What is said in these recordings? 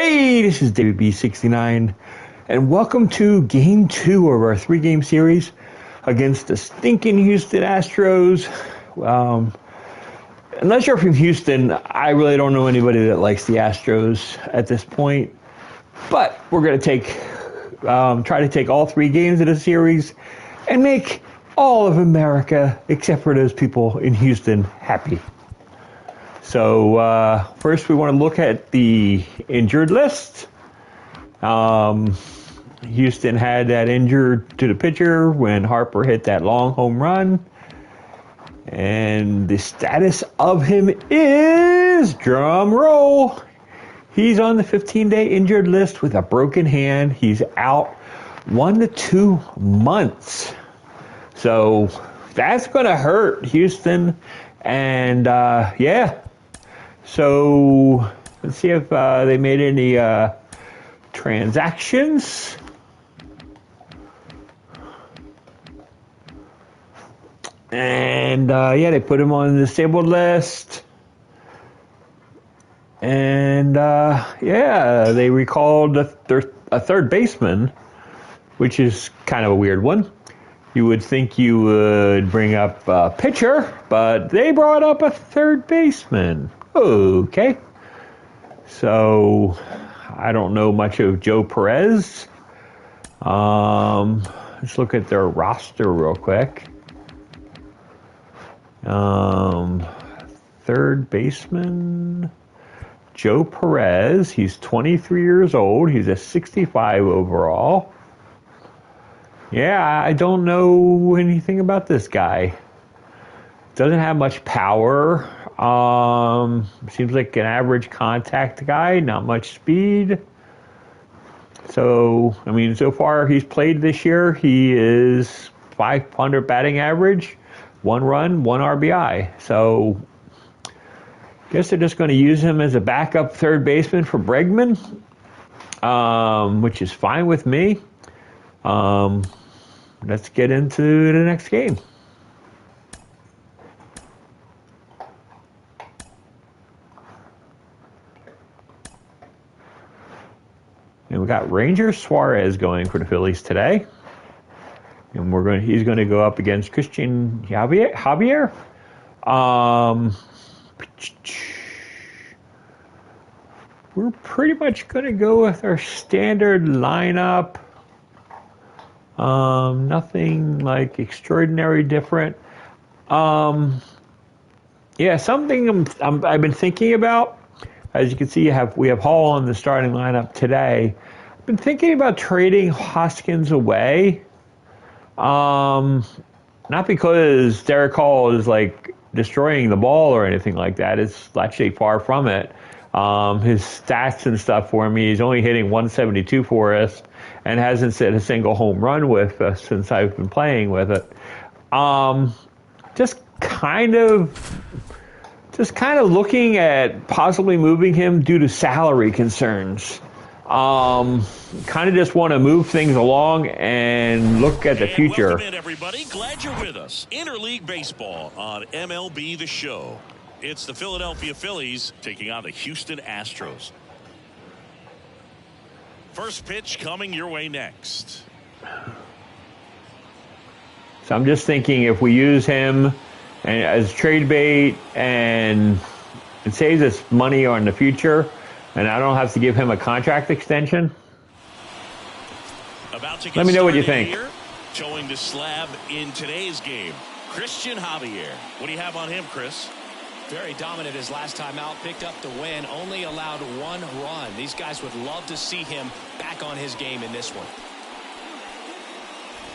Hey, this is David B69, and welcome to Game 2 of our 3-game series against the stinking Houston Astros. Unless you're from Houston, I really don't know anybody that likes the Astros at this point. But we're going to try to take all 3 games of the series and make all of America, except for those people in Houston, happy. So first we want to look at the injured list. Houston had that injured to the pitcher when Harper hit that long home run. And the status of him is, drum roll, he's on the 15-day injured list with a broken hand. He's out 1 to 2 months. So that's going to hurt Houston. And yeah. So let's see if they made any transactions. And yeah, they put him on the disabled list. And yeah, they recalled a third baseman, which is kind of a weird one. You would think you would bring up a pitcher, but they brought up a third baseman. Okay. So I don't know much of Joe Perez. Let's look at their roster real quick. Third baseman, Joe Perez. He's 23 years old. He's a 65 overall. Yeah, I don't know anything about this guy. Doesn't have much power. Seems like an average contact guy, not much speed. So, I mean, so far he's played this year. He is .500 batting average, 1 run, 1 RBI. So, I guess they're just going to use him as a backup third baseman for Bregman, which is fine with me. Let's get into the next game. And we got Ranger Suarez going for the Phillies today. And he's going to go up against Christian Javier. We're pretty much going to go with our standard lineup. Nothing like extraordinary different. Yeah, something I've been thinking about. As you can see, we have Hall in the starting lineup today. I've been thinking about trading Hoskins away. Not because Derek Hall is like destroying the ball or anything like that. It's actually far from it. His stats and stuff for me, he's only hitting 172 for us and hasn't hit a single home run with us since I've been playing with it. Just kind of looking at possibly moving him due to salary concerns. Kind of just want to move things along and look at the future. Welcome in, everybody. Glad you're with us. Interleague Baseball on MLB The Show. It's the Philadelphia Phillies taking on the Houston Astros. First pitch coming your way next. So I'm just thinking if we use him as trade bait and it saves us money on the future and I don't have to give him a contract extension. Let me know what you think. Here, showing the slab in today's game, Christian Javier. What do you have on him, Chris? Very dominant his last time out, picked up the win, only allowed 1 run. These guys would love to see him back on his game in this one.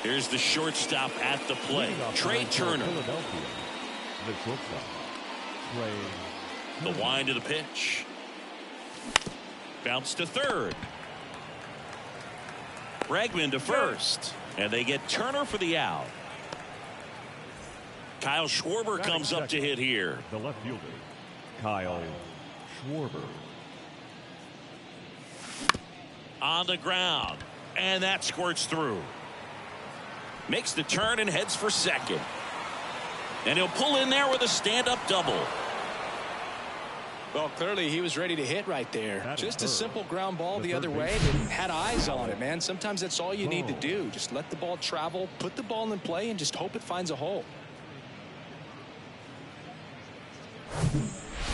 Here's the shortstop at the plate, Trey Turner. The wind of the pitch. Bounce to third. Bregman to first. And they get Turner for the out. Kyle Schwarber comes up to hit here. The left fielder, Kyle Schwarber. On the ground. And that squirts through. Makes the turn and heads for second. And he'll pull in there with a stand-up double. Well, clearly he was ready to hit right there. Just a simple ground ball the other way that had eyes on it, man. Sometimes that's all you need to do. Just let the ball travel, put the ball in play, and just hope it finds a hole.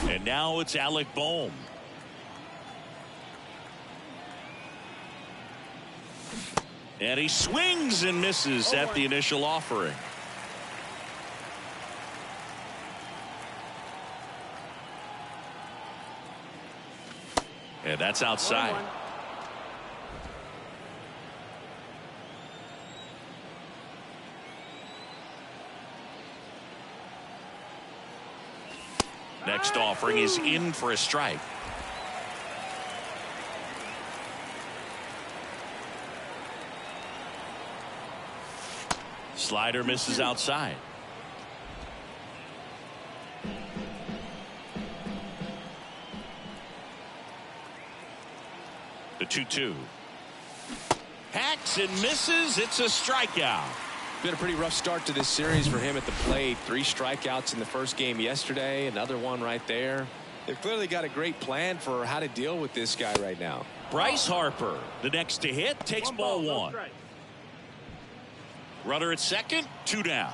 And now it's Alec Bohm. And he swings and misses at the initial offering. And that's outside. Next offering is in for a strike. Slider misses outside. The 2-2. Hacks and misses. It's a strikeout. Been a pretty rough start to this series for him at the plate. 3 strikeouts in the first game yesterday. Another one right there. They've clearly got a great plan for how to deal with this guy right now. Bryce Harper, the next to hit, takes ball 1. Runner at second, 2 down.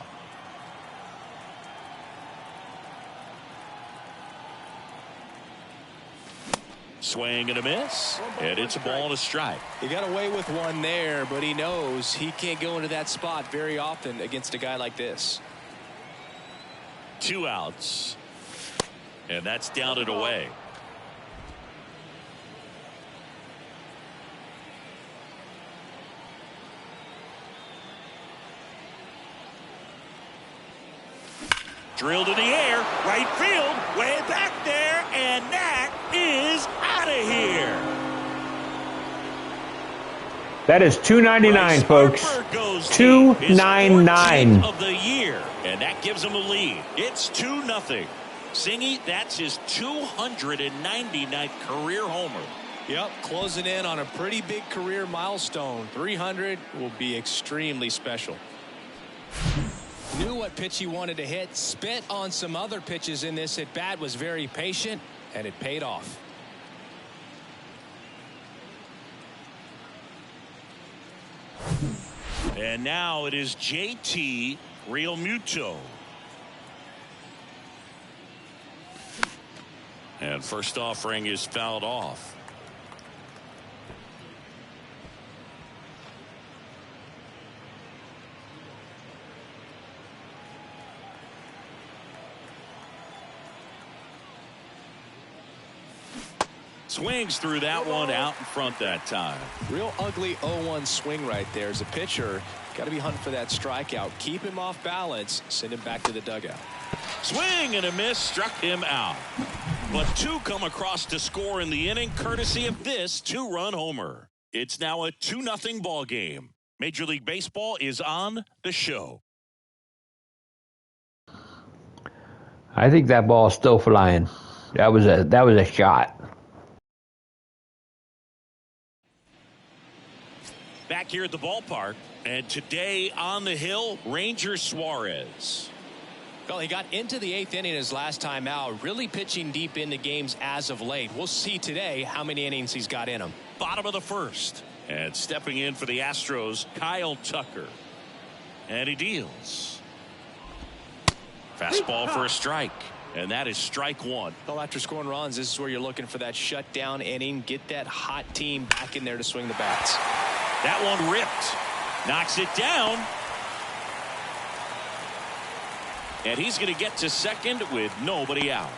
Swing and a miss, and it's a ball and a strike. He got away with one there, but he knows he can't go into that spot very often against a guy like this. 2 outs, and that's down and away. Drilled in the air, right field, way back there, and that is out of here. That is $2.99, folks. $2.99 of the year, and that gives him a lead. It's 2-0. Singy, that's his 299th career homer. Yep, closing in on a pretty big career milestone. 300 will be extremely special. Knew what pitch he wanted to hit, spit on some other pitches in this at bat, was very patient, and it paid off. And now it is JT Realmuto. And first offering is fouled off. Swings through that one out in front that time. Real ugly 0-1 swing right there. As a pitcher, got to be hunting for that strikeout. Keep him off balance. Send him back to the dugout. Swing and a miss, struck him out. But 2 come across to score in the inning, courtesy of this 2-run homer. It's now a 2-0 ball game. Major League Baseball is on the show. I think that ball is still flying. That was a shot. Back here at the ballpark, and today on the hill, Ranger Suarez. Well, he got into the 8th inning his last time out, really pitching deep into games as of late. We'll see today how many innings he's got in him. Bottom of the first, and stepping in for the Astros, Kyle Tucker. And he deals. Fastball for a strike, and that is strike 1. Well, after scoring runs, this is where you're looking for that shutdown inning. Get that hot team back in there to swing the bats. That one ripped. Knocks it down. And he's going to get to second with nobody out.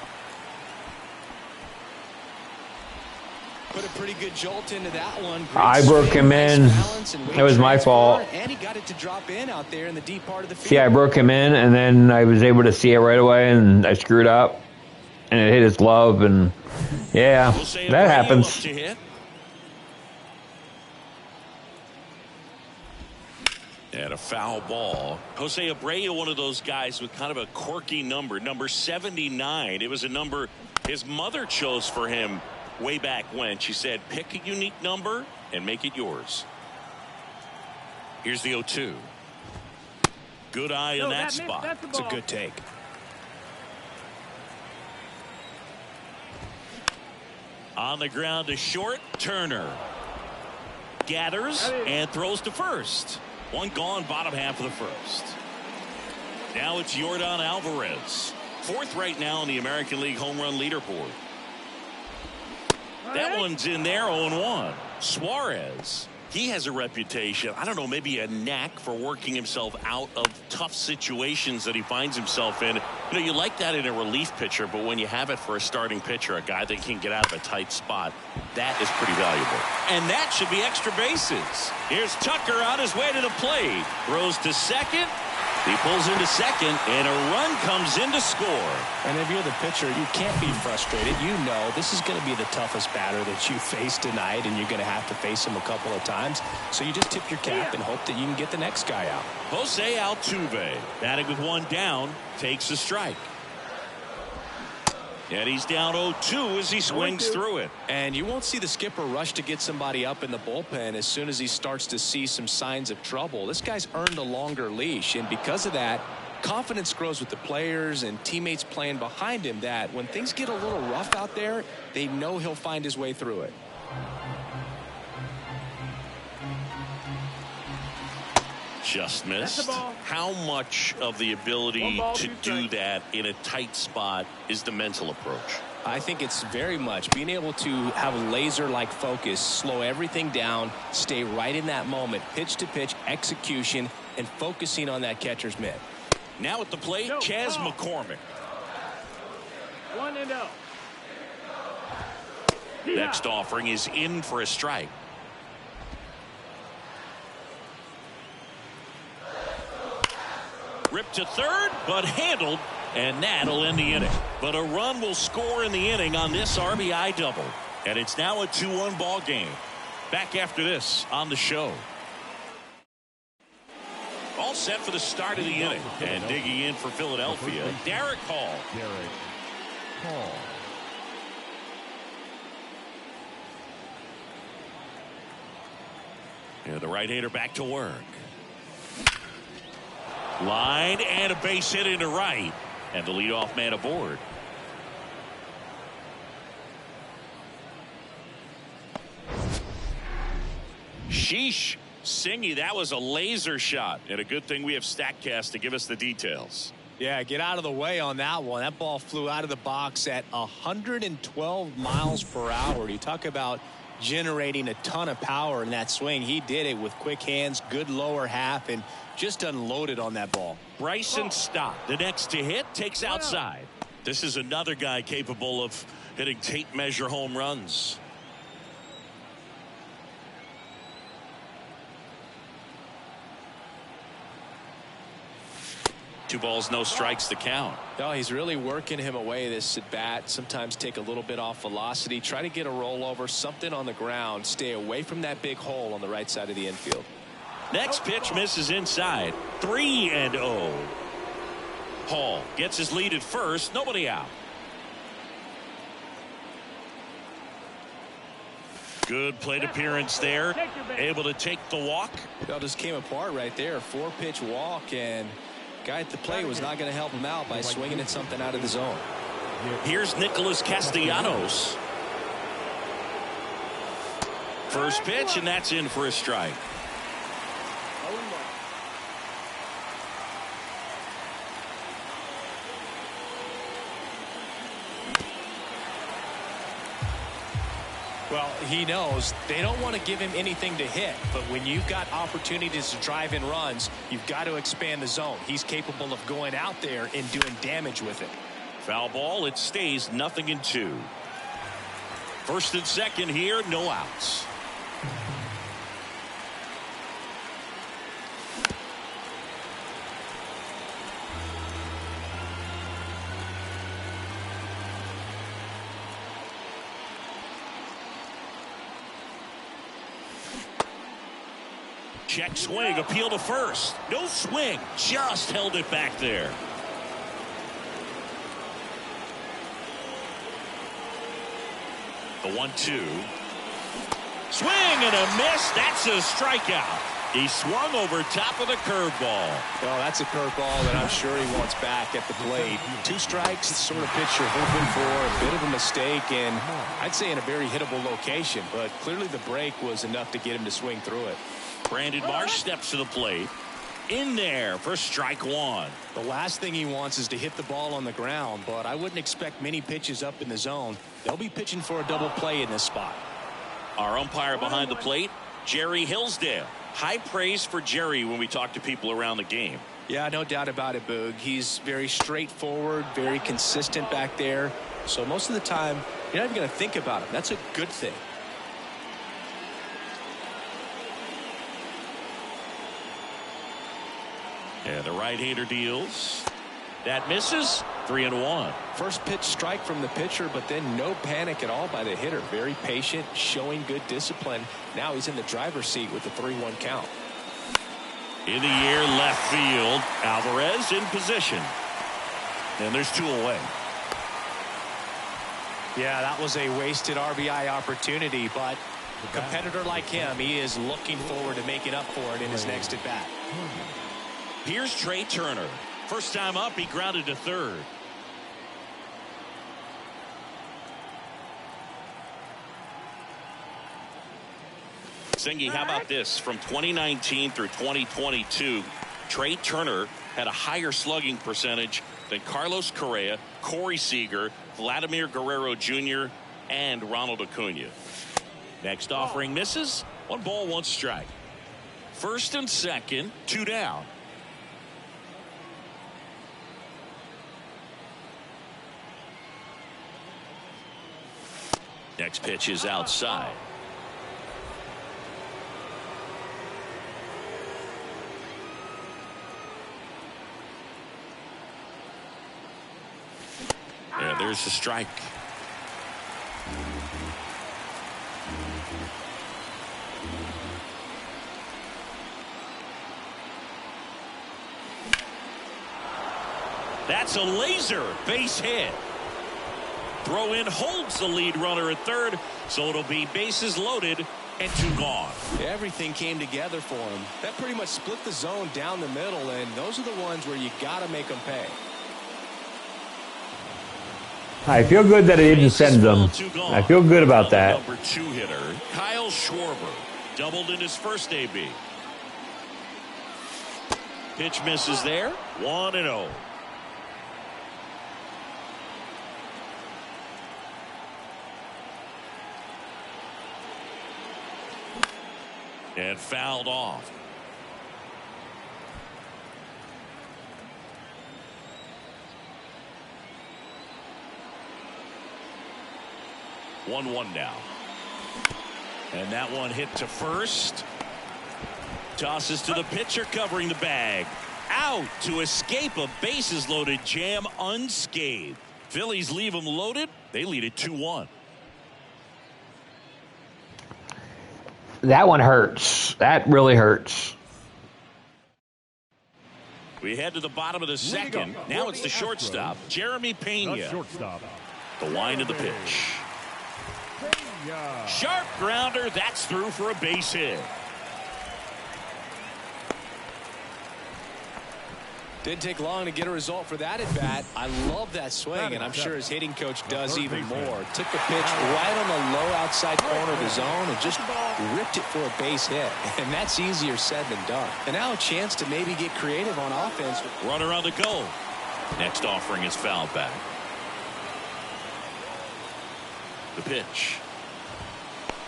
Put a pretty good jolt into that one. I broke him in. It was my fault. And he got it to drop in out there in the deep part of the field. See, I broke him in, and then I was able to see it right away, and I screwed up. And it hit his glove, and yeah, that happens. And a foul ball. Jose Abreu, one of those guys with kind of a quirky number 79. It was a number his mother chose for him way back when. She said, pick a unique number and make it yours. Here's the 0-2. Good eye in that spot. It's a good take. On the ground to short. Turner gathers and throws to first. One gone, bottom half of the first. Now it's Yordan Alvarez, fourth right now in the American League home run leaderboard. That one's in there, 0-1. Suarez, he has a reputation, I don't know, maybe a knack for working himself out of tough situations that he finds himself in. You know, you like that in a relief pitcher, but when you have it for a starting pitcher, a guy that can get out of a tight spot, that is pretty valuable. And that should be extra bases. Here's Tucker on his way to the plate. Throws to second. He pulls into second, and a run comes in to score. And if you're the pitcher, you can't be frustrated. You know this is going to be the toughest batter that you face tonight, and you're going to have to face him a couple of times. So you just tip your cap and hope that you can get the next guy out. Jose Altuve, batting with one down, takes a strike. And he's down 0-2 as he swings through it. And you won't see the skipper rush to get somebody up in the bullpen as soon as he starts to see some signs of trouble. This guy's earned a longer leash, and because of that, confidence grows with the players and teammates playing behind him, that when things get a little rough out there, they know he'll find his way through it. Just missed. How much of the ability to do that in a tight spot is the mental approach? I think it's very much being able to have laser-like focus, slow everything down, stay right in that moment, pitch to pitch execution, and focusing on that catcher's mitt. Now at the plate, Chas McCormick. 1-0. Next offering is in for a strike. Ripped to third, but handled, and that'll end the inning. But a run will score in the inning on this RBI double. And it's now a 2-1 ball game. Back after this on the show. All set for the start of the inning. And digging in for Philadelphia, Derek Hall. And the right-hander back to work. Line and a base hit into right. And the leadoff man aboard. Sheesh. Singy, that was a laser shot. And a good thing we have StatCast to give us the details. Yeah, get out of the way on that one. That ball flew out of the box at 112 miles per hour. You talk about generating a ton of power in that swing. He did it with quick hands, good lower half, and just unloaded on that ball. Bryson Stott, the next to hit, takes outside. This is another guy capable of hitting tape measure home runs. Two balls, no strikes to count. No, he's really working him away, this at bat. Sometimes take a little bit off velocity, try to get a rollover, something on the ground, stay away from that big hole on the right side of the infield. Next pitch misses inside. 3-0. Hall gets his lead at first. Nobody out. Good plate appearance there. Able to take the walk. Well, just came apart right there. 4-pitch walk, and guy at the plate was not going to help him out by swinging at something out of the zone. Here's Nicholas Castellanos. First pitch, and that's in for a strike. Well, he knows they don't want to give him anything to hit, but when you've got opportunities to drive in runs, you've got to expand the zone. He's capable of going out there and doing damage with it. Foul ball. It stays 0-2. First and second here, no outs. Check swing, appeal to first. No swing, just held it back there. The 1-2. Swing and a miss. That's a strikeout. He swung over top of the curveball. Well, that's a curveball that I'm sure he wants back at the plate. 2 strikes, the sort of pitch you're hoping for, a bit of a mistake, and I'd say in a very hittable location, but clearly the break was enough to get him to swing through it. Brandon Marsh steps to the plate. In there for strike 1. The last thing he wants is to hit the ball on the ground, but I wouldn't expect many pitches up in the zone. They'll be pitching for a double play in this spot. Our umpire behind the plate, Jerry Hillsdale. High praise for Jerry when we talk to people around the game. Yeah, no doubt about it, Boog. He's very straightforward, very consistent back there. So most of the time, you're not even going to think about him. That's a good thing. And the right-hander deals. That misses. 3-1. First pitch strike from the pitcher, but then no panic at all by the hitter. Very patient, showing good discipline. Now he's in the driver's seat with the 3-1 count. In the air, left field. Alvarez in position. And there's 2 away. Yeah, that was a wasted RBI opportunity, but a competitor like him, he is looking forward to making up for it in his next at-bat. Here's Trey Turner. First time up, he grounded to third. Singy, how about this? From 2019 through 2022, Trey Turner had a higher slugging percentage than Carlos Correa, Corey Seager, Vladimir Guerrero Jr., and Ronald Acuna. Next offering misses. 1 ball, 1 strike. First and second, 2 down. Next pitch is outside. And there's the strike. That's a laser base hit. Throw in holds the lead runner at third, so it'll be bases loaded and 2 gone. Everything came together for him. That pretty much split the zone down the middle, and those are the ones where you got to make them pay. I feel good that it didn't send them. I feel good about that. Number 2 hitter, Kyle Schwarber, doubled in his first AB. Pitch misses there. 1-0. And fouled off. One now. And that one hit to first. Tosses to the pitcher covering the bag. Out to escape a bases loaded jam unscathed. Phillies leave them loaded. They lead it 2-1. That one hurts. That really hurts. We head to the bottom of the second. Now it's the shortstop, Jeremy Pena. The line of the pitch. Sharp grounder. That's through for a base hit. Didn't take long to get a result for that at bat. I love that swing, and I'm sure his hitting coach does even more. Took the pitch right on the low outside corner of the zone and just ripped it for a base hit. And that's easier said than done. And now a chance to maybe get creative on offense. Runner on the go. Next offering is fouled back. The pitch.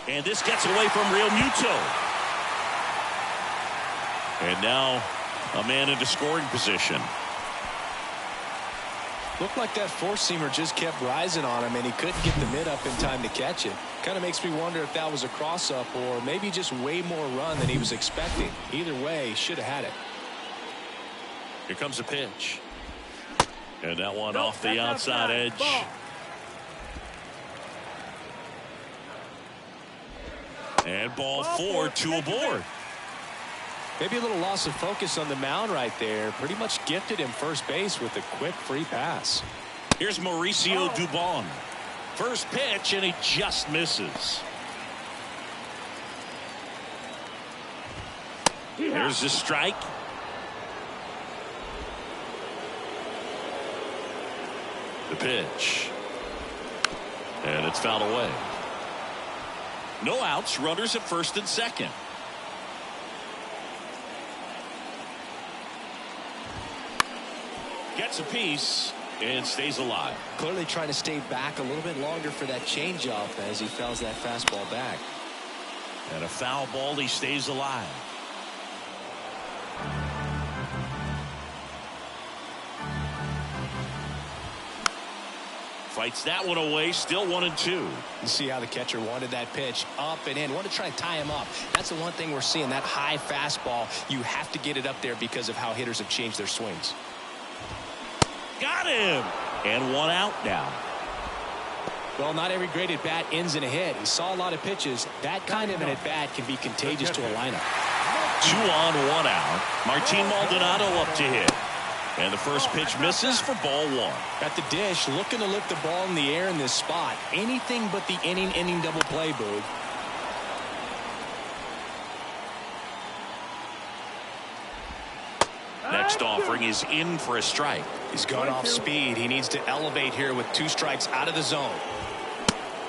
And this gets away from Real Muto. And now a man into scoring position. Looked like that four-seamer just kept rising on him, and he couldn't get the mid up in time to catch it. Kind of makes me wonder if that was a cross-up or maybe just way more run than he was expecting. Either way, he should have had it. Here comes the pitch. And that one off the outside edge. And ball 4, 2 aboard. Maybe a little loss of focus on the mound right there. Pretty much gifted him first base with a quick free pass. Here's Mauricio Dubon. First pitch, and he just misses. There's the strike. The pitch. And it's fouled away. No outs, runners at first and second. Gets a piece and stays alive. Clearly trying to stay back a little bit longer for that changeup as he fouls that fastball back. And a foul ball, he stays alive. Fights that one away, still 1-2. You see how the catcher wanted that pitch up and in. Want to try and tie him up. That's the one thing we're seeing, that high fastball. You have to get it up there because of how hitters have changed their swings. Got him. And one out now. Well, not every great at-bat ends in a hit. He saw a lot of pitches. That kind of an at-bat can be contagious to a lineup. 2 on, 1 out. Martin Maldonado up to hit. And the first pitch misses for ball 1. At the dish, looking to lift the ball in the air in this spot. Anything but the inning double play, Boog. Next offering is in for a strike. He's gone off speed. He needs to elevate here with 2 strikes out of the zone.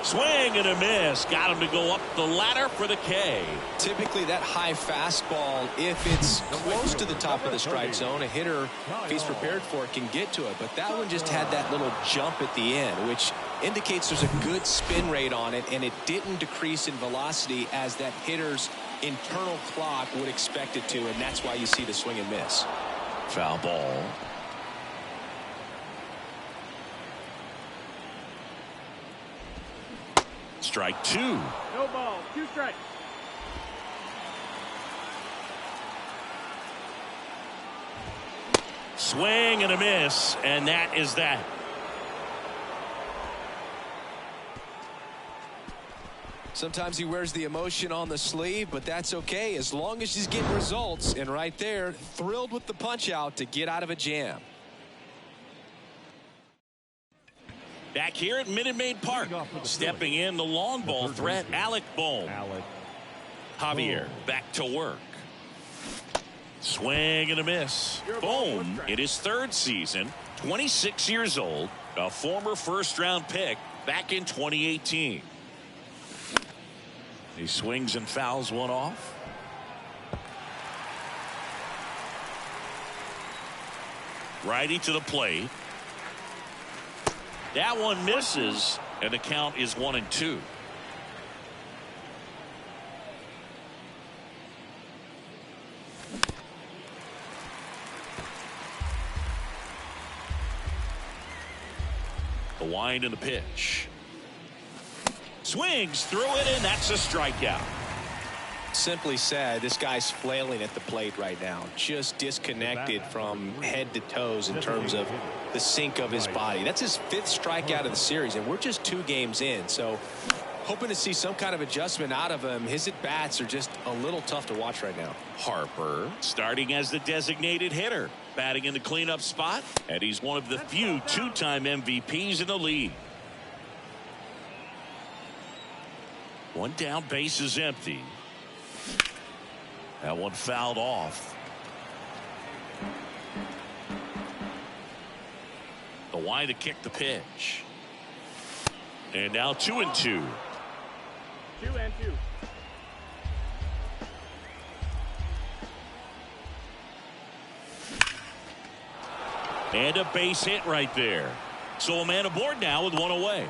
Swing and a miss. Got him to go up the ladder for the K. Typically that high fastball, if it's close to the top of the strike zone, a hitter, if he's prepared for it, can get to it. But that one just had that little jump at the end, which indicates there's a good spin rate on it, and it didn't decrease in velocity as that hitter's internal clock would expect it to, and that's why you see the swing and miss. Foul ball. Strike 2. No ball, 2 strikes. Swing and a miss, and that is that. Sometimes he wears the emotion on the sleeve, but that's okay as long as he's getting results. And right there, thrilled with the punch out to get out of a jam. Back here at Minute Maid Park, stepping in the long ball threat, Alec Bohm. Javier back to work. Swing and a miss. Bohm in his 3rd season, 26 years old, a former first-round pick back in 2018. He swings and fouls one off. Righty to the plate. That one misses, and the count is 1-2. The wind and the pitch. Swings through it, and that's a strikeout. Simply said, this guy's flailing at the plate right now, just disconnected from head to toes in terms of the sink of his body. That's his 5th strikeout of the series, and we're just 2 games in, so hoping to see some kind of adjustment out of him. His at-bats are just a little tough to watch right now. Harper starting as the designated hitter, batting in the cleanup spot, and he's one of the few 2-time MVPs in the league. One down, base is empty. That one fouled off. The wind to kick the pitch. And now 2-2. 2-2. And a base hit right there. So a man aboard now with 1 away.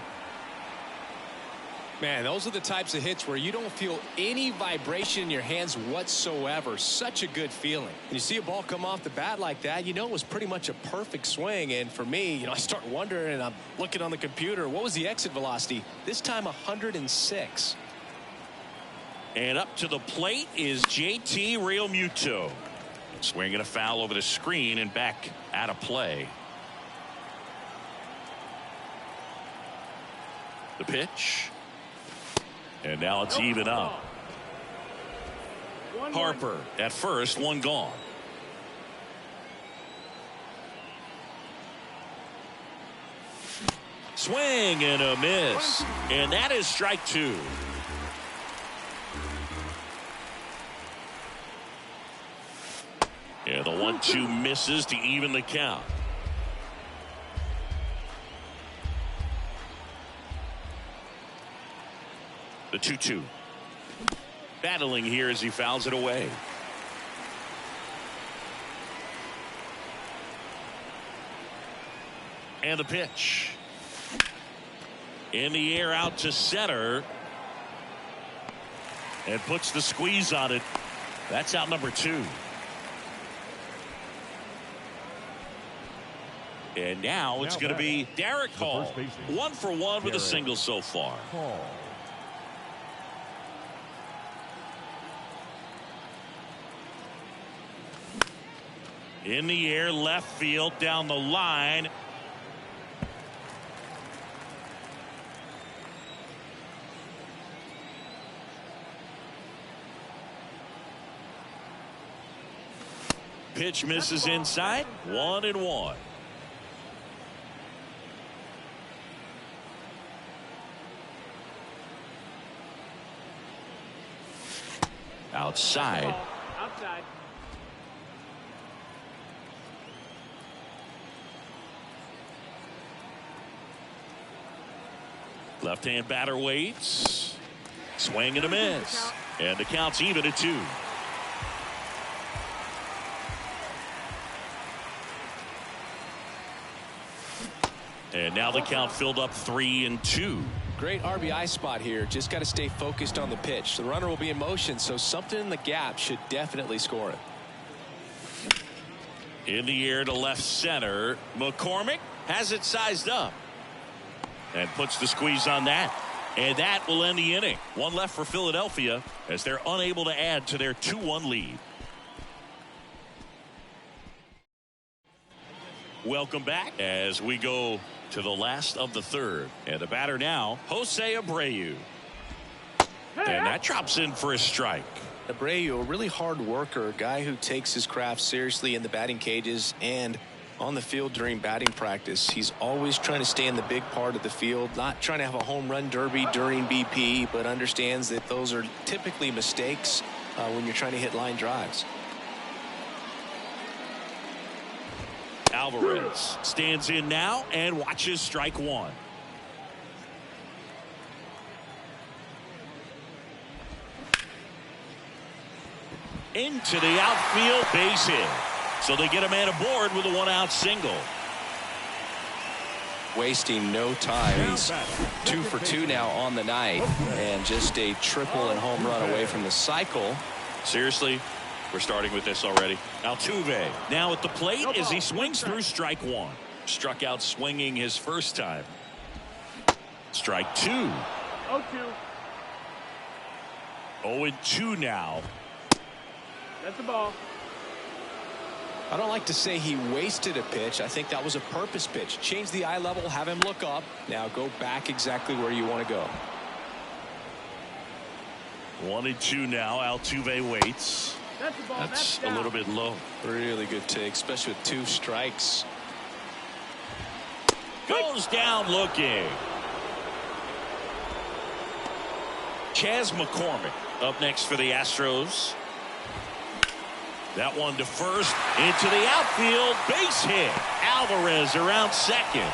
Man, those are the types of hits where you don't feel any vibration in your hands whatsoever. Such a good feeling. When you see a ball come off the bat like that, you know it was pretty much a perfect swing. And for me, I start wondering, and I'm looking on the computer, what was the exit velocity? This time 106. And up to the plate is JT Realmuto. Swinging a foul over the screen and back out of play. The pitch. And now it's even up. Harper at first, 1 gone. Swing and a miss. And that is strike 2. 1-2 misses to even the count. The 2-2. Battling here as he fouls it away. And the pitch. In the air out to center. And puts the squeeze on it. That's out number 2. And now it's going to be Derek Hall. 1 for 1 with a single so far. In the air, left field, down the line. Pitch misses inside. 1-1. Outside. Outside. Left-hand batter waits. Swing and a miss. And the count's even at 2. And now the count filled up 3-2. Great RBI spot here. Just got to stay focused on the pitch. The runner will be in motion, so something in the gap should definitely score it. In the air to left center. McCormick has it sized up. And puts the squeeze on that. And that will end the inning. 1 left for Philadelphia as they're unable to add to their 2-1 lead. Welcome back as we go to the last of the 3rd. And the batter now, Jose Abreu. And that drops in for a strike. Abreu, a really hard worker, a guy who takes his craft seriously in the batting cages and on the field during batting practice. He's always trying to stay in the big part of the field, not trying to have a home run derby during BP, but understands that those are typically mistakes when you're trying to hit line drives. Alvarez stands in now and watches strike 1. Into the outfield, base hit. So they get a man aboard with a 1-out single. Wasting no time. He's 2 for 2 now on the night, and just a triple and home run away from the cycle. Seriously, we're starting with this already. Altuve now at the plate as he swings through strike 1. Struck out swinging his first time. Strike 2. 0-2. 0-2 now. That's the ball. I don't like to say he wasted a pitch. I think that was a purpose pitch. Change the eye level, have him look up. Now go back exactly where you want to go. 1-2 now. Altuve waits. That's the ball. That's a little bit low. Really good take, especially with 2 strikes. Goes down looking. Chas McCormick up next for the Astros. That one to first, into the outfield, base hit. Alvarez around second.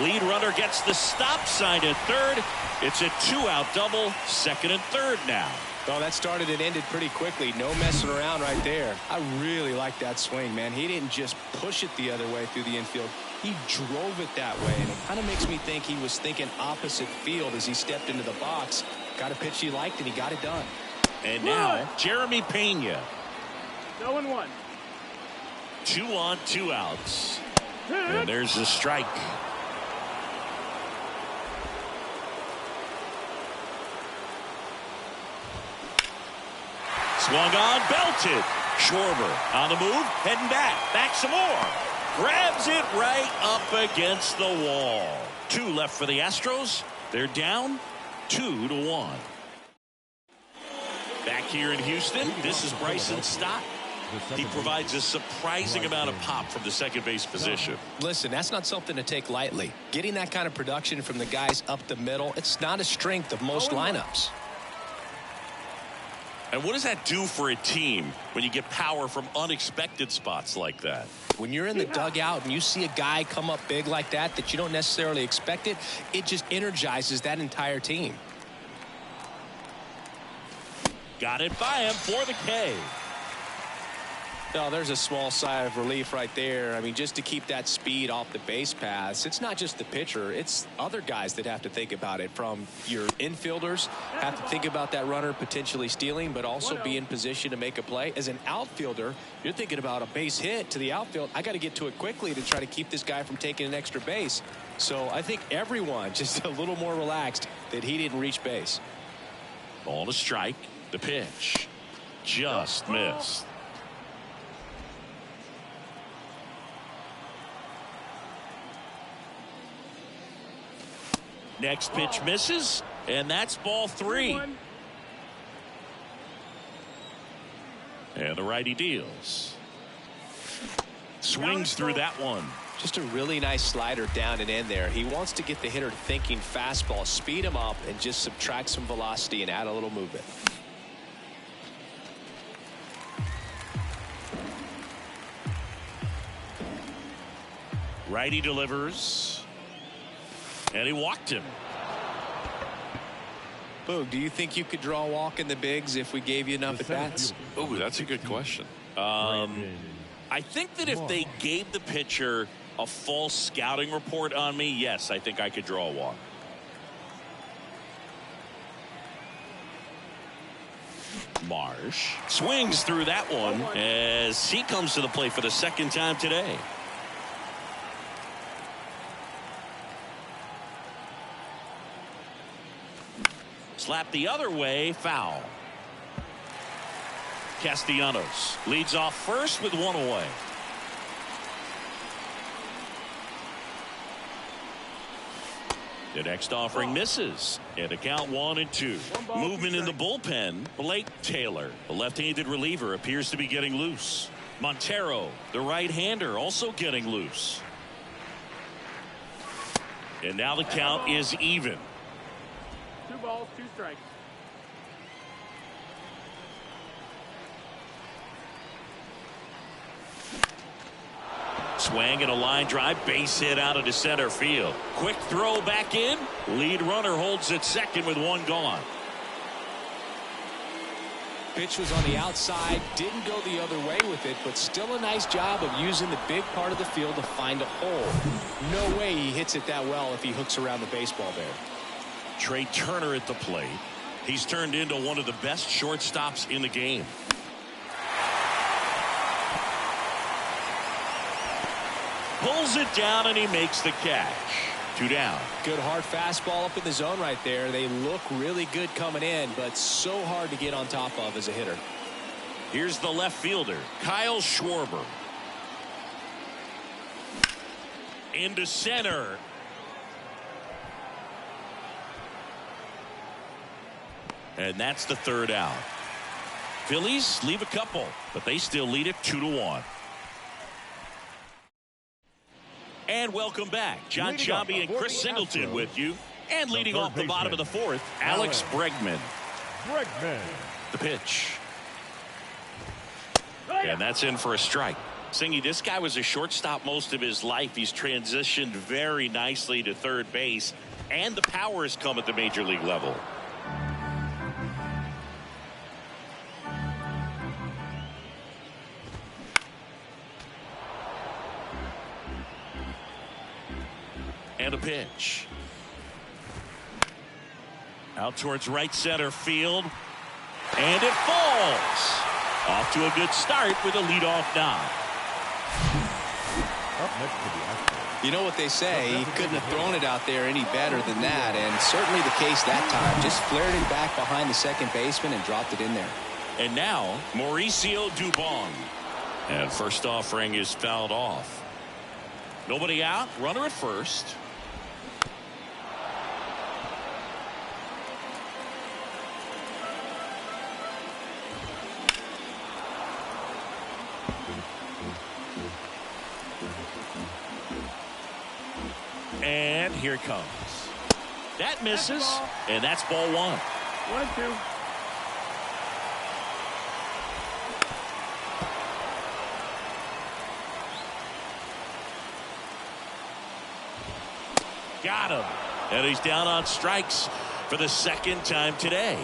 Lead runner gets the stop sign at third. It's a 2-out double, second and third now. Oh, that started and ended pretty quickly. No messing around right there. I really like that swing, man. He didn't just push it the other way through the infield. He drove it that way, and it kind of makes me think he was thinking opposite field as he stepped into the box. Got a pitch he liked, and he got it done. And now, Jeremy Pena. 0-1. 2 on, 2 outs. And there's the strike. Swung on, belted. Schwarber on the move, heading back some more. Grabs it right up against the wall. 2 left for the Astros. They're down 2-1. Back here in Houston, this is Bryson Stott. He provides a surprising amount of pop from the second base position. Listen, that's not something to take lightly. Getting that kind of production from the guys up the middle, it's not a strength of most lineups. And what does that do for a team when you get power from unexpected spots like that? When you're in the dugout and you see a guy come up big like that you don't necessarily expect it, it just energizes that entire team. Got it by him for the K. Oh, there's a small sigh of relief right there. I mean, just to keep that speed off the base paths, it's not just the pitcher, it's other guys that have to think about it. From your infielders have to think about that runner potentially stealing, but also be in position to make a play. As an outfielder, you're thinking about a base hit to the outfield. I got to get to it quickly to try to keep this guy from taking an extra base. So I think everyone just a little more relaxed that he didn't reach base. Ball to strike. The pitch just missed. Next pitch misses, and that's ball 3. And the righty deals. Swings through that one. Just a really nice slider down and in there. He wants to get the hitter thinking fastball, speed him up, and just subtract some velocity and add a little movement. Righty delivers. And he walked him. Boog, do you think you could draw a walk in the bigs if we gave you enough at bats? Oh, that's a good question. I think that if they gave the pitcher a false scouting report on me, yes, I think I could draw a walk. Marsh swings through that one as he comes to the plate for the second time today. Slap the other way, foul. Castellanos leads off first with 1 away. The next offering misses, and a count 1-2. Movement in the bullpen. Blake Taylor, the left-handed reliever, appears to be getting loose. Montero, the right-hander, also getting loose. And now the count is even. 2 balls, 2 strikes. Swing and a line drive, base hit out into center field. Quick throw back in. Lead runner holds at second with 1 gone. Pitch was on the outside, didn't go the other way with it, but still a nice job of using the big part of the field to find a hole. No way he hits it that well if he hooks around the baseball there. Trey Turner at the plate. He's turned into one of the best shortstops in the game. Pulls it down and he makes the catch. 2 down. Good hard fastball up in the zone right there. They look really good coming in, but so hard to get on top of as a hitter. Here's the left fielder, Kyle Schwarber. Into center. And that's the 3rd out. Phillies leave a couple, but they still lead it 2-1. And welcome back. John Sciambi and Chris Singleton with you. And leading off the bottom of the 4th, Alex Bregman. The pitch. And that's in for a strike. Singy, this guy was a shortstop most of his life. He's transitioned very nicely to third base. And the power has come at the major league level. And a pitch. Out towards right center field. And it falls. Off to a good start with a leadoff knock. You know what they say, he couldn't have thrown it out there any better than that, and certainly the case that time. Just flared it back behind the second baseman and dropped it in there. And now, Mauricio Dubon. And first offering is fouled off. Nobody out, runner at first. And here it comes. That misses, and that's ball 1. 1-2. Got him. And he's down on strikes for the second time today.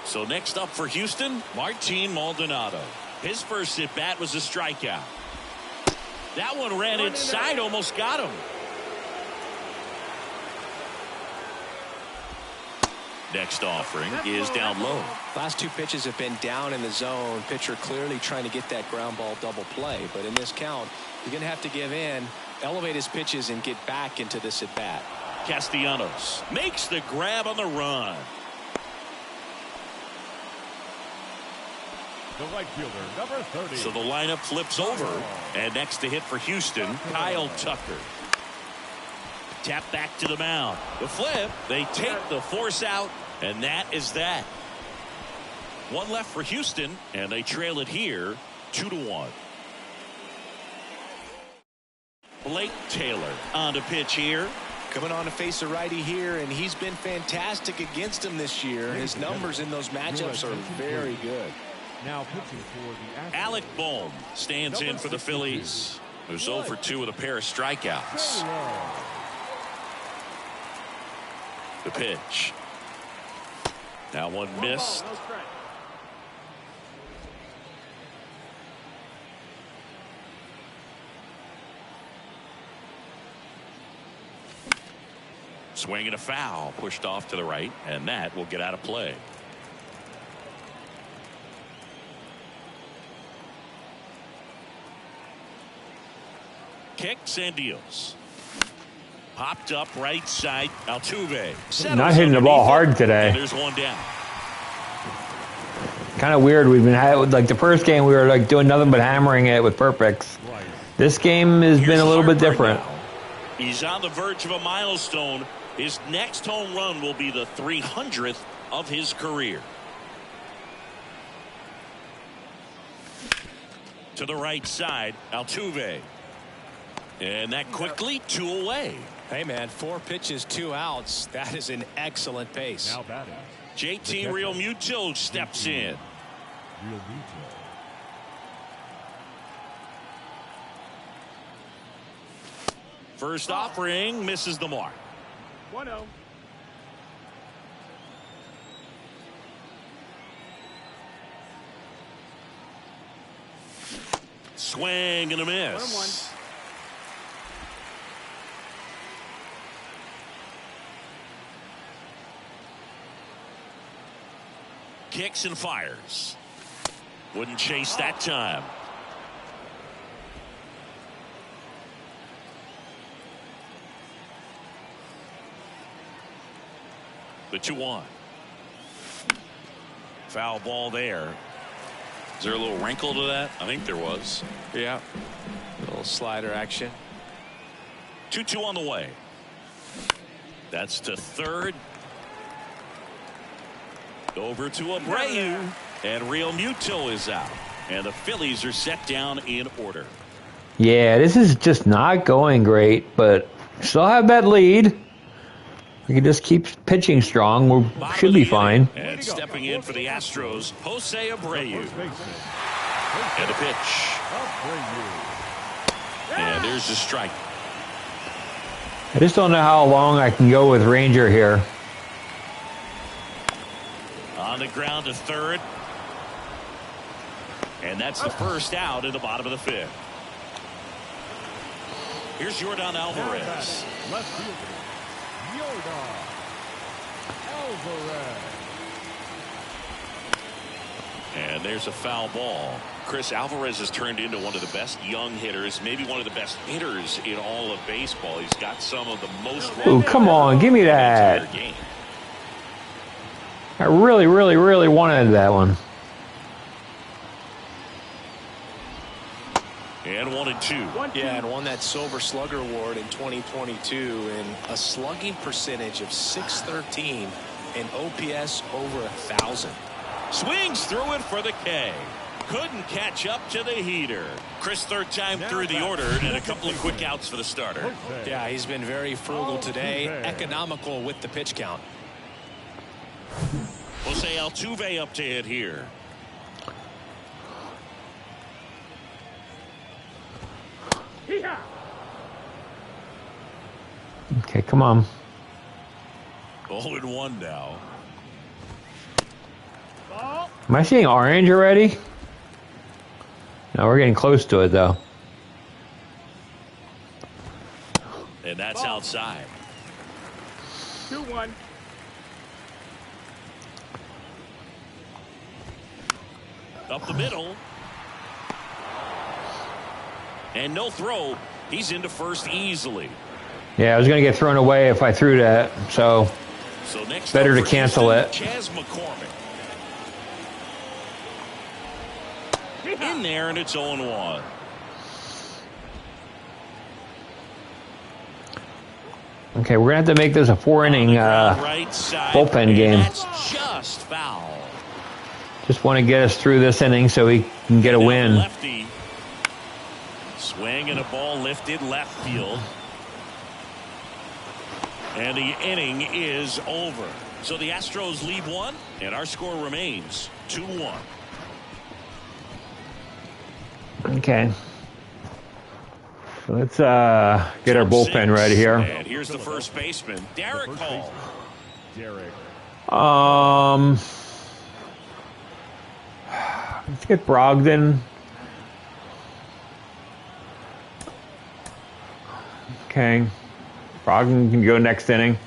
So next up for Houston, Martin Maldonado. His first at bat was a strikeout. That one ran inside, almost got him. Next offering is down low. Last two pitches have been down in the zone. Pitcher clearly trying to get that ground ball double play. But in this count, you're going to have to give in, elevate his pitches, and get back into this at bat. Castellanos makes the grab on the run. The right fielder, number 30. So the lineup flips over. And next to hit for Houston, Kyle Tucker. Tap back to the mound. The flip. They take the force out. And that is that. One left for Houston. And they trail it here 2-1. Blake Taylor on to pitch here. Coming on to face a righty here, and he's been fantastic against him this year. His numbers in those matchups are very good. Now pitching for the Astros. Alec Bohm stands in for the Phillies. Who's 0 for 2 with a pair of strikeouts. The pitch. Now one missed. No strike. Swing and a foul pushed off to the right, and that will get out of play. Kicks and deals. Popped up right side. Altuve Not hitting the ball hard today. and there's one down. Kind of weird. We've been like the first game we were like doing nothing but hammering it with perfects. This game has been a little bit different. Now. He's on the verge of a milestone. His next home run will be the 300th of his career. To the right side, Altuve. And that quickly 2 away. Hey, man, 4 pitches, 2 outs. That is an excellent pace. Now batting. JT Realmuto steps in. Realmuto. First offering misses the mark. 1-0. Swing and a miss. 1-1. Kicks and fires. Wouldn't chase that time. The 2-1. Foul ball there. Is there a little wrinkle to that? I think there was. Yeah. A little slider action. 2-2 on the way. That's to third. Over to Abreu. And Realmuto is out. And the Phillies are set down in order. Yeah, this is just not going great, but still have that lead. We can just keep pitching strong. We should be fine. And stepping in for the Astros, Jose Abreu. And a pitch. And there's the strike. I just don't know how long I can go with Ranger here. On the ground to third. And that's the first out in the bottom of the 5th. Here's Yordan Alvarez. Left fielder. Yordan Alvarez. And there's a foul ball. Chris, Alvarez has turned into one of the best young hitters, maybe one of the best hitters in all of baseball. He's got some of the most. Ooh, come on, give me that. I really, really, really wanted that one. And 1-2. Yeah, and won that Silver Slugger Award in 2022 and a slugging percentage of .613 and OPS over 1,000. Swings through it for the K. Couldn't catch up to the heater. Chris, third time through the order and a couple of quick outs for the starter. Yeah, he's been very frugal today, economical with the pitch count. Jose Altuve up to hit here. Okay, come on. 0-1 now. Ball. Am I seeing orange already? No, we're getting close to it, though. And that's outside. 2-1. Up the middle. And no throw. He's into first easily. Yeah, I was going to get thrown away if I threw that, so Next better up to for cancel Houston, it. Chas McCormick. In there, and it's 0-1. Okay, we're going to have to make this a 4-inning Right side, bullpen game. That's just foul. Just want to get us through this inning so we can get a win. Lefty. Swing and a ball lifted left field. And the inning is over. So the Astros lead 1, and our score remains 2-1. Okay. So let's get our bullpen ready here. And here's the first baseman, Derek Hall. Derek. Let's get Brogdon. Okay. Brogdon can go next inning.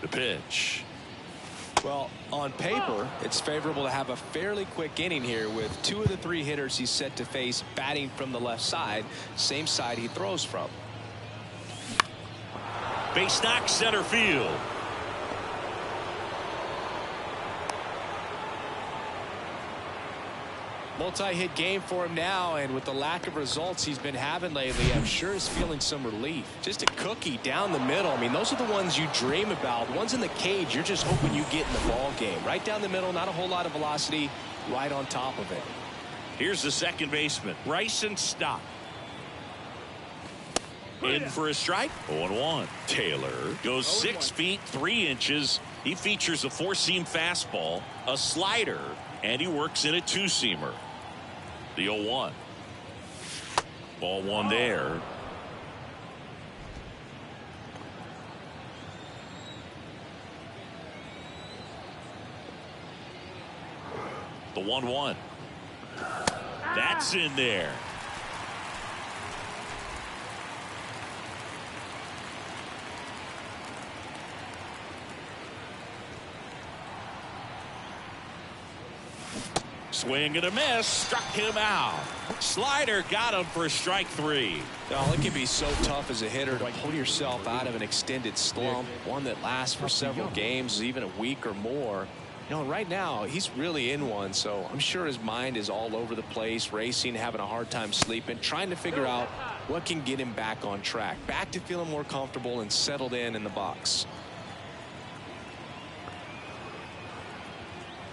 The pitch. Well, on paper, it's favorable to have a fairly quick inning here with 2 of the 3 hitters he's set to face batting from the left side, same side he throws from. Base knock center field. Multi-hit game for him now, and with the lack of results he's been having lately, I'm sure he's feeling some relief. Just a cookie down the middle. I mean, those are the ones you dream about. The ones in the cage, you're just hoping you get in the ball game. Right down the middle, not a whole lot of velocity, right on top of it. Here's the second baseman, Bryson Stott. In for a strike. 0-1. Taylor goes 6 feet 3 inches. He features a 4-seam fastball, a slider, and he works in a 2-seamer. The 0-1. Ball 1 there. The 1-1. That's in there. Swing and a miss, struck him out. Slider got him for strike 3. Oh, it can be so tough as a hitter to pull yourself out of an extended slump, one that lasts for several games, even a week or more. You know, right now he's really in one, so I'm sure his mind is all over the place, racing, having a hard time sleeping, trying to figure out what can get him back on track, back to feeling more comfortable and settled in the box.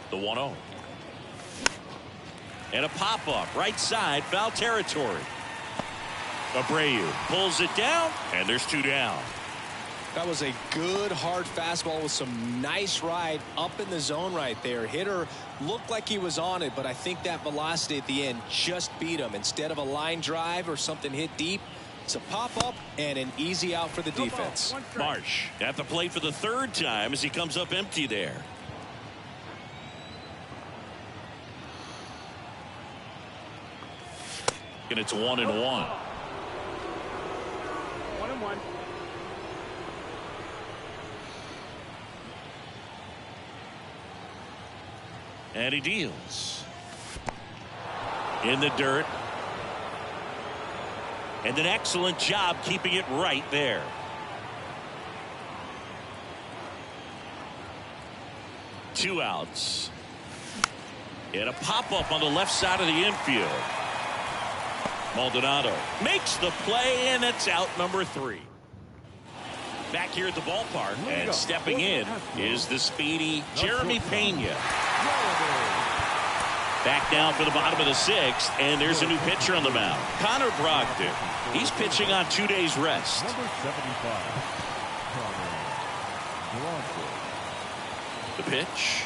The 1-0. And a pop-up right side, foul territory. Abreu pulls it down, and there's 2 down. That was a good hard fastball with some nice ride up in the zone right there. Hitter looked like he was on it, but I think that velocity at the end just beat him. Instead of a line drive or something hit deep, it's a pop-up and an easy out for the defense. Marsh at the plate for the 3rd time as he comes up empty there. And it's 1-1. 1-1. And he deals. In the dirt. And an excellent job keeping it right there. Two outs. And a pop-up on the left side of the infield. Maldonado makes the play, and it's out number 3. Back here at the ballpark, and stepping in is the speedy Jeremy Pena. Back down for the bottom of the 6th, and there's a new pitcher on the mound, Connor Brogdon. He's pitching on 2 days rest. Number 75. The pitch.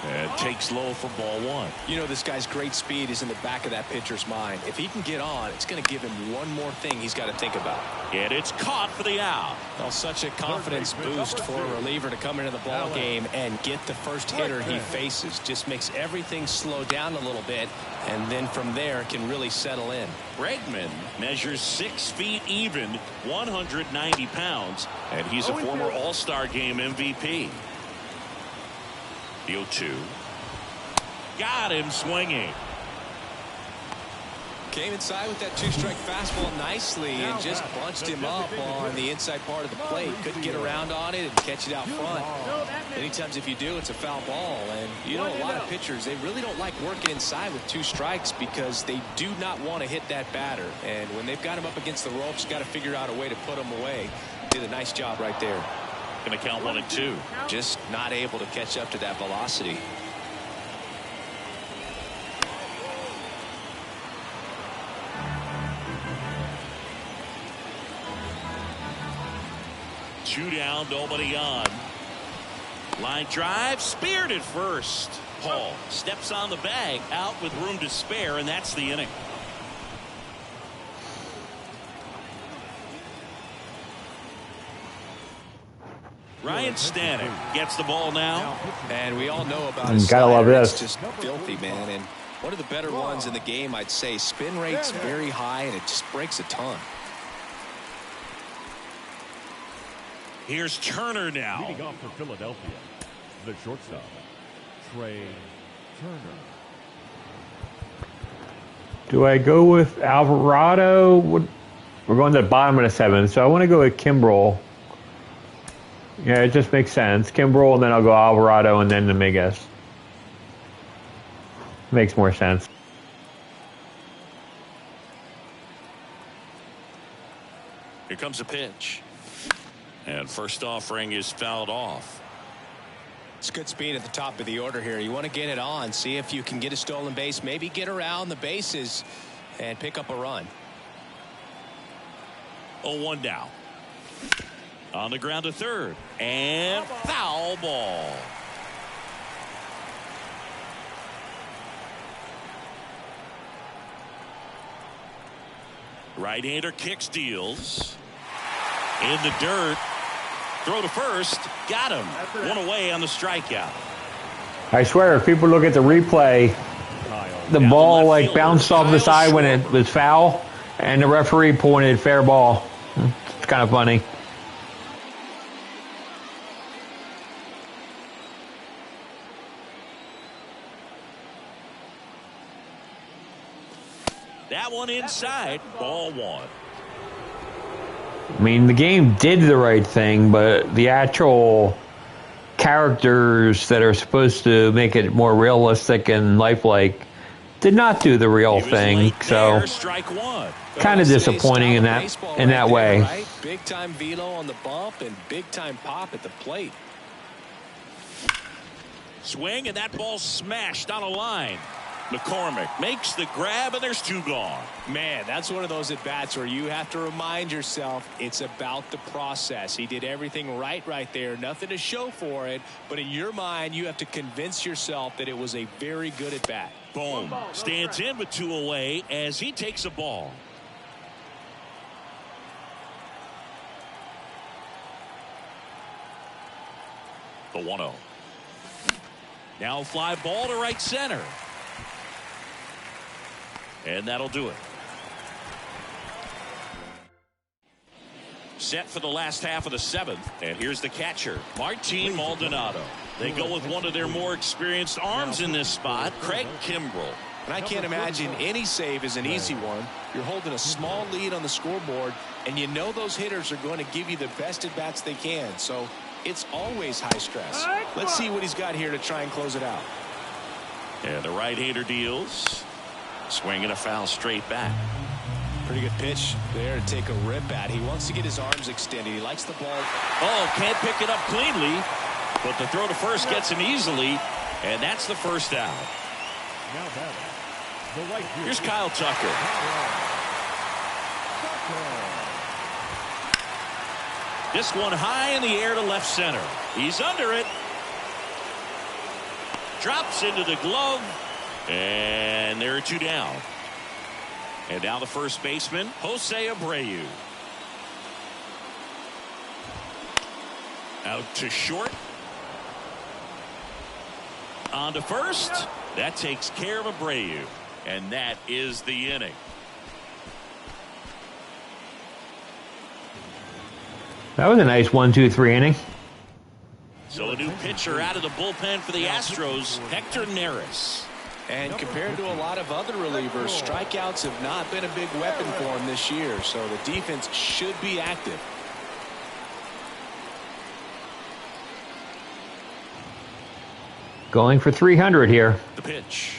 And takes low for ball one. You know, this guy's great speed is in the back of that pitcher's mind. If he can get on, it's going to give him one more thing he's got to think about. And it's caught for the out. Well, such a confidence boost for a reliever to come into the ball game and get the first hitter he faces. Just makes everything slow down a little bit, and then from there can really settle in. Bregman measures 6 feet even, 190 pounds, and he's a former All-Star Game MVP. The 0-2. Got him swinging. Came inside with that two-strike fastball nicely and just bunched him up on the inside part of the plate. Couldn't get around on it and catch it out front. Many times if you do, it's a foul ball. And you know, a lot of pitchers, they really don't like working inside with 2 strikes because they do not want to hit that batter. And when they've got him up against the ropes, got to figure out a way to put him away. Did a nice job right there. Going to count 1 and 2. Just not able to catch up to that velocity. Two down, nobody on. Line drive, speared at first. Paul steps on the bag, out with room to spare, and that's the inning. Ryan Stanek gets the ball now. And we all know about his gotta love slider. this. It's just filthy, man. And one of the better ones in the game, I'd say. Spin rate's very high, and it just breaks a ton. Here's Turner now. Leading off for Philadelphia, the shortstop, Trey Turner. Do I go with Alvarado? We're going to the bottom of the 7th, so I want to go with Kimbrel. Yeah, it just makes sense. Kimbrel, and then I'll go Alvarado, and then Dominguez. Makes more sense. Here comes a pitch. And first offering is fouled off. It's good speed at the top of the order here. You want to get it on, see if you can get a stolen base, maybe get around the bases and pick up a run. 0-1 down. On the ground to third. And foul ball. Right-hander kicks, deals. In the dirt. Throw to first. Got him. One away on the strikeout. I swear, if people look at the replay, the ball like bounced off the side when it was foul, and the referee pointed fair ball. It's kind of funny. That one inside. Ball 1. I mean, the game did the right thing, but the actual characters that are supposed to make it more realistic and lifelike did not do the real thing. So, kind of disappointing in that way. Right? Big time velo on the bump and big time pop at the plate. Swing, and that ball smashed on a line. McCormick makes the grab, and there's 2 gone. Man, that's one of those at-bats where you have to remind yourself it's about the process. He did everything right there. Nothing to show for it. But in your mind, you have to convince yourself that it was a very good at-bat. Boom. Stands in with 2 away as he takes a ball. The 1-0. Now fly ball to right center. And that'll do it. Set for the last half of the 7th. And here's the catcher, Martin Maldonado. They go with one of their more experienced arms in this spot, Craig Kimbrel. And I can't imagine any save is an easy one. You're holding a small lead on the scoreboard, and you know those hitters are going to give you the best at-bats they can. So it's always high stress. Let's see what he's got here to try and close it out. And the right-hander deals. Swing and a foul straight back. Pretty good pitch there to take a rip at. He wants to get his arms extended. He likes the ball. Oh, can't pick it up cleanly. But the throw to first gets him easily. And that's the first out. Now batting, Here's Kyle Tucker. This one high in the air to left center. He's under it. drops into the glove, and there are 2 down. And now the first baseman, Jose Abreu. Out to short. On to first. That takes care of Abreu. And that is the inning. That was a nice 1-2-3 inning. So a new pitcher out of the bullpen for the Astros, Hector Neris. And compared to a lot of other relievers, strikeouts have not been a big weapon for him this year, so the defense should be active. Going for 300 here. The pitch.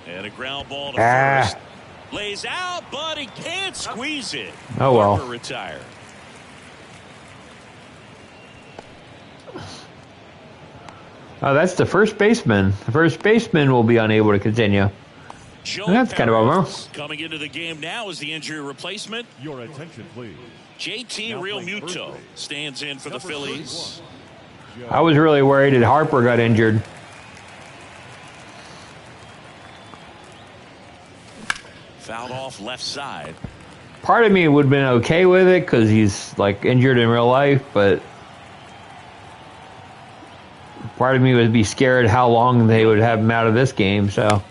And a ground ball to first. Lays out, but he can't squeeze it. Oh, well. Harper retired. Oh, that's the first baseman. The first baseman will be unable to continue. That's kind of a bummer. Coming into the game now is the injury replacement. Your attention, please. JT Real Muto stands in for the Phillies. I was really worried that Harper got injured. Fouled off left side. Part of me would have been okay with it because he's like injured in real life, but part of me would be scared how long they would have him out of this game. So,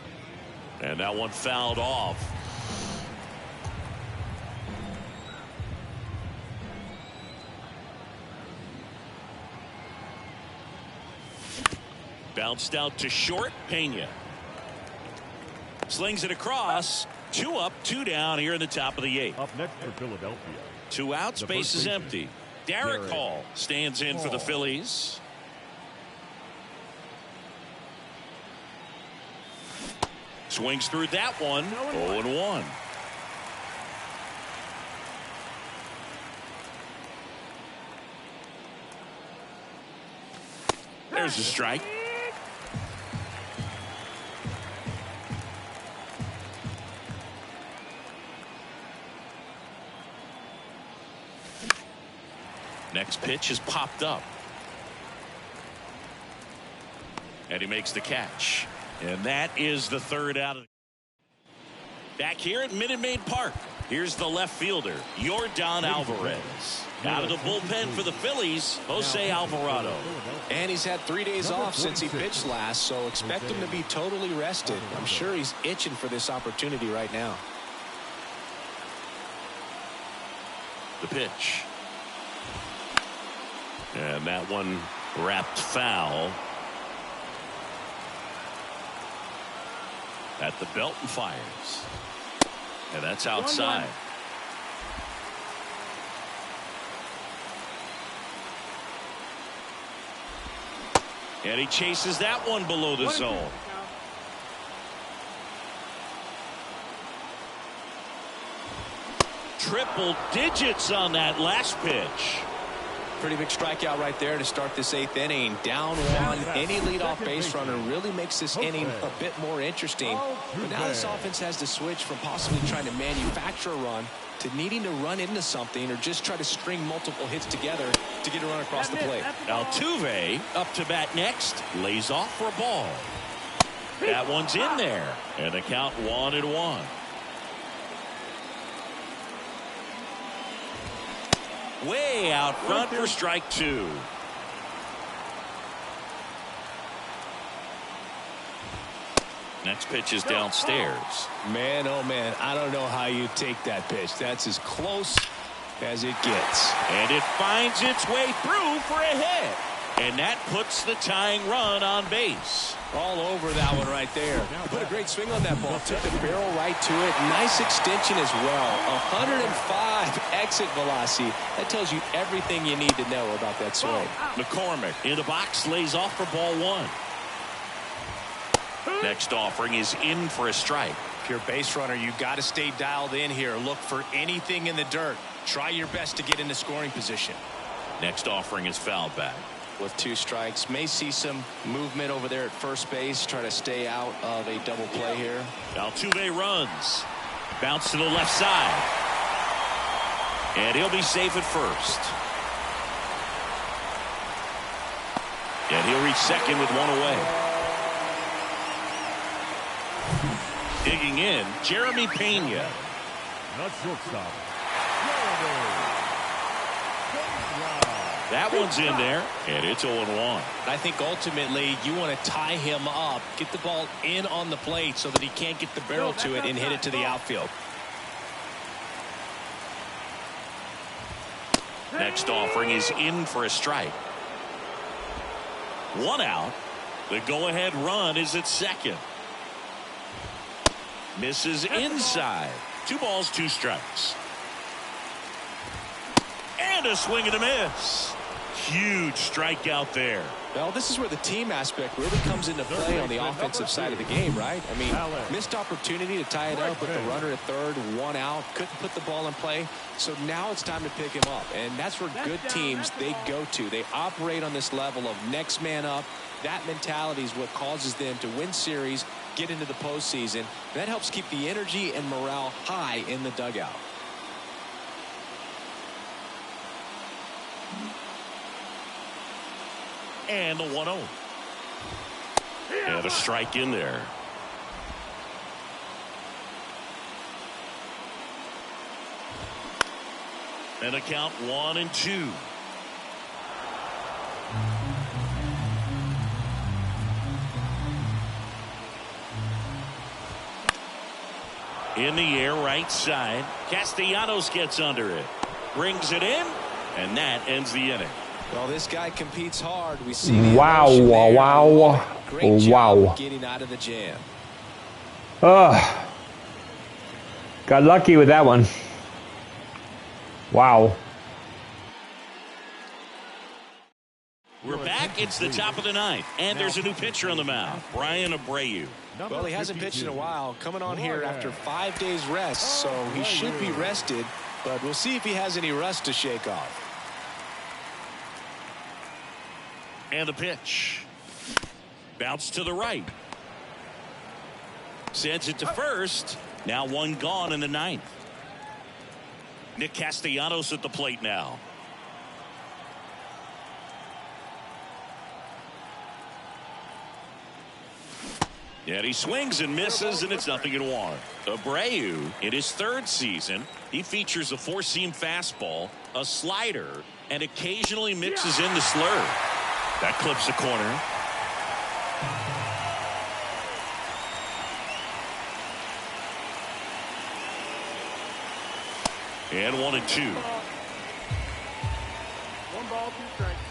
and that one fouled off. Bounced out to short. Pena slings it across. 2 up, 2 down here in the top of the 8th. Up next for Philadelphia. 2 out, space is empty. Derek Hall stands in for the Phillies. Swings through that one. 0-1. There's a strike. Next pitch is popped up. And he makes the catch. And that is the 3rd out. Back here at Minute Maid Park. Here's the left fielder, Yordan Alvarez. Out of the bullpen for the Phillies, Jose Alvarado. And he's had 3 days off since he pitched last, so expect him to be totally rested. I'm sure he's itching for this opportunity right now. The pitch. And that one wrapped foul. At the belt and fires. And that's outside. 1-1. And he chases that one below the zone. Triple digits on that last pitch. Pretty big strikeout right there to start this 8th inning. Down 1. Any leadoff base runner really makes this inning a bit more interesting. But now this offense has to switch from possibly trying to manufacture a run to needing to run into something or just try to string multiple hits together to get a run across the plate. Altuve up to bat next. Lays off for a ball. That one's in there. And the count 1-1. Way out front for strike 2. Next pitch is downstairs. Man, oh man, I don't know how you take that pitch. That's as close as it gets. And it finds its way through for a hit. And that puts the tying run on base. All over that one right there. Put a great swing on that ball. Took the barrel right to it. Nice extension as well. 105 exit velocity. That tells you everything you need to know about that swing. McCormick in the box, lays off for ball 1. Next offering is in for a strike. If you're a base runner, you got to stay dialed in here. Look for anything in the dirt. Try your best to get into scoring position. Next offering is fouled back. With 2 strikes, may see some movement over there at first base. Try to stay out of a double play here. Altuve runs. Bounce to the left side. And he'll be safe at first. And he'll reach second with one away. Digging in, Jeremy Pena. Not shortstop. That one's in there, and it's 0-1. I think ultimately you want to tie him up, get the ball in on the plate so that he can't get the barrel to it and hit it to the outfield. Next offering is in for a strike. One out. The go-ahead run is at second. Misses inside. 2 balls, 2 strikes. And a swing and a miss. Huge strikeout there. Well, this is where the team aspect really comes into play on the offensive side of the game, right? I mean, missed opportunity to tie it up with the runner at third, 1 out, couldn't put the ball in play. So now it's time to pick him up. And that's where good teams, they go to. They operate on this level of next man up. That mentality is what causes them to win series, get into the postseason. That helps keep the energy and morale high in the dugout. And the 1-0. And a strike in there. And a count 1-2. In the air, right side. Castellanos gets under it. Brings it in. And that ends the inning. Well, this guy competes hard. We see the wow, Great job getting out of the jam. Got lucky with that one. Wow. We're back. It's the top of the 9th. And there's a new pitcher on the mound, Brian Abreu. Well, he hasn't pitched in a while. Coming on here after 5 days rest, so he should be rested. But we'll see if he has any rust to shake off. And the pitch. Bounce to the right. Sends it to first. Now 1 gone in the 9th. Nick Castellanos at the plate now. And he swings and misses, and it's 0-1. Abreu, in his 3rd season, he features a 4-seam fastball, a slider, and occasionally mixes in the slurve. That clips the corner. And 1-2. 1 ball, 2 strikes.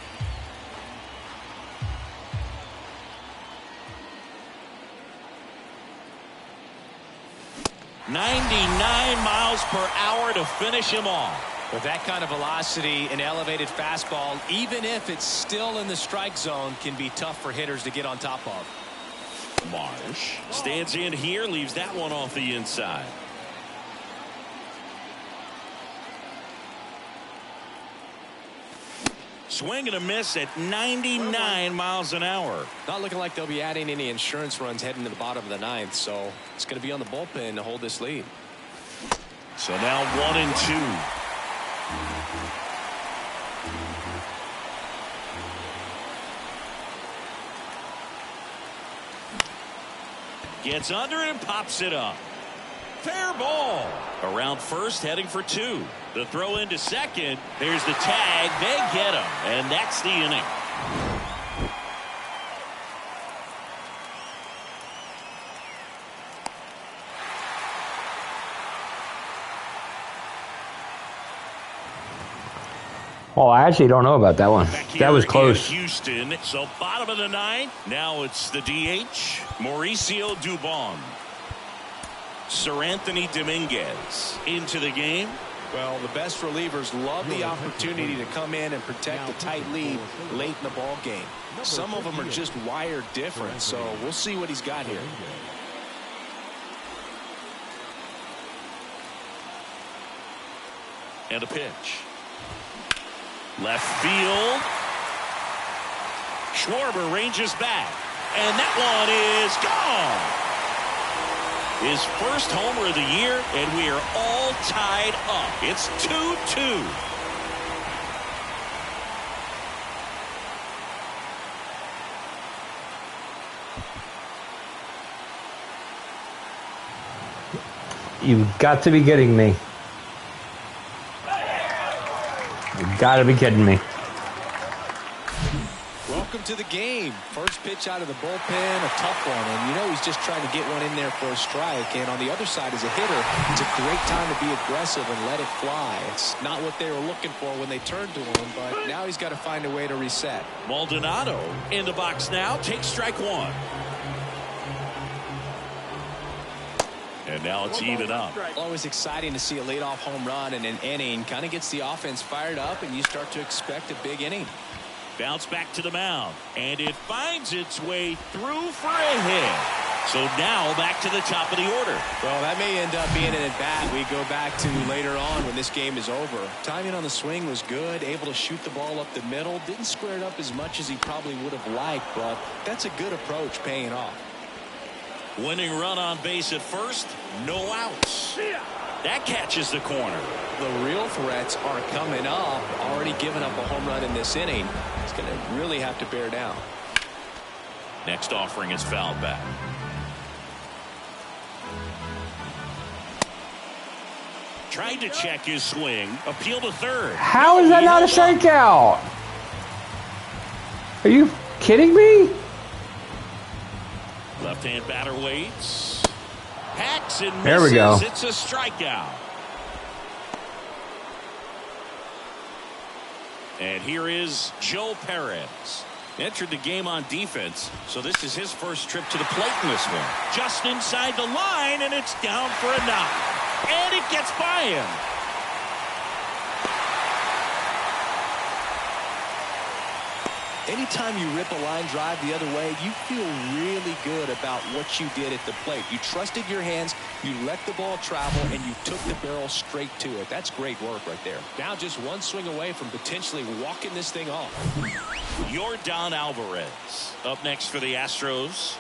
mph to finish him off. With that kind of velocity, an elevated fastball, even if it's still in the strike zone, can be tough for hitters to get on top of. Marsh stands in here, leaves that one off the inside. Swing and a miss at 99 miles an hour. Not looking like they'll be adding any insurance runs heading to the bottom of the 9th, so it's going to be on the bullpen to hold this lead. So now 1-2. Gets under it and pops it up. Fair ball. Around first, heading for 2. The throw into second. There's the tag. They get him. And that's the inning. Oh, I actually don't know about that one. That was close. Houston. So bottom of the 9th. Now it's the DH, Mauricio Dubon. Sir Anthony Dominguez into the game. Well, the best relievers love the opportunity to come in and protect a tight lead late in the ball game. Some of them are just wired different, so we'll see what he's got here. And a pitch. Left field. Schwarber ranges back. And that one is gone. His first homer of the year, and we are all tied up. It's 2-2. You've got to be kidding me. You've got to be kidding me. Welcome to the game. First pitch out of the bullpen, a tough one. And you know he's just trying to get one in there for a strike. And on the other side, as a hitter, it's a great time to be aggressive and let it fly. It's not what they were looking for when they turned to him, but now he's got to find a way to reset. Maldonado in the box now. Takes strike one. And now it's even up. Always exciting to see a leadoff home run in an inning. Kind of gets the offense fired up, and you start to expect a big inning. Bounce back to the mound, and it finds its way through for a hit. So now back to the top of the order. Well, that may end up being an at-bat we go back to later on when this game is over. Timing on the swing was good, able to shoot the ball up the middle. Didn't square it up as much as he probably would have liked, but that's a good approach paying off. Winning run on base at first, no outs. That catches the corner. The real threats are coming up. Already given up a home run in this inning. He's going to really have to bear down. Next offering is fouled back. Tried to check his swing. Appeal to third. How is that not a strikeout? Are you kidding me? Left-hand batter waits. Hacks and misses. There we go. It's a strikeout. And here is Joe Perez. Entered the game on defense, so this is his first trip to the plate in this one. Just inside the line, and it's down for a knock. And it gets by him. Anytime you rip a line drive the other way, you feel really good about what you did at the plate. You trusted your hands, you let the ball travel, and you took the barrel straight to it. That's great work right there. Now just one swing away from potentially walking this thing off. Yordan Alvarez up next for the Astros.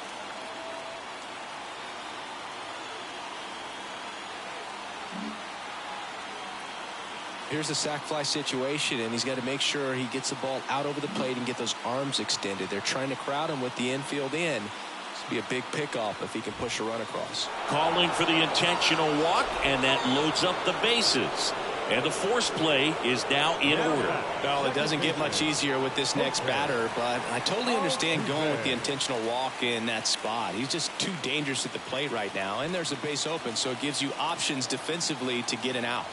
Here's the sac fly situation, and he's got to make sure he gets the ball out over the plate and get those arms extended. They're trying to crowd him with the infield in. This would be a big pickoff if he can push a run across. Calling for the intentional walk, and that loads up the bases. And the force play is now in order. Well, it doesn't get much easier with this next batter, but I totally understand going with the intentional walk in that spot. He's just too dangerous at the plate right now, and there's a base open, so it gives you options defensively to get an out.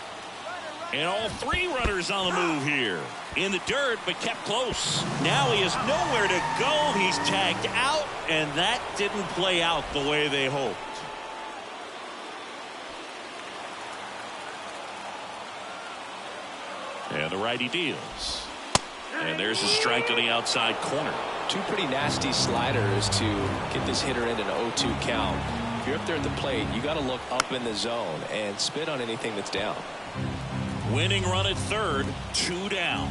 And all three runners on the move here. In the dirt, but kept close. Now he has nowhere to go. He's tagged out, and that didn't play out the way they hoped. And the righty deals. And there's a strike on the outside corner. Two pretty nasty sliders to get this hitter in an 0-2 count. If you're up there at the plate, you got to look up in the zone and spit on anything that's down. Winning run at third, 2 down.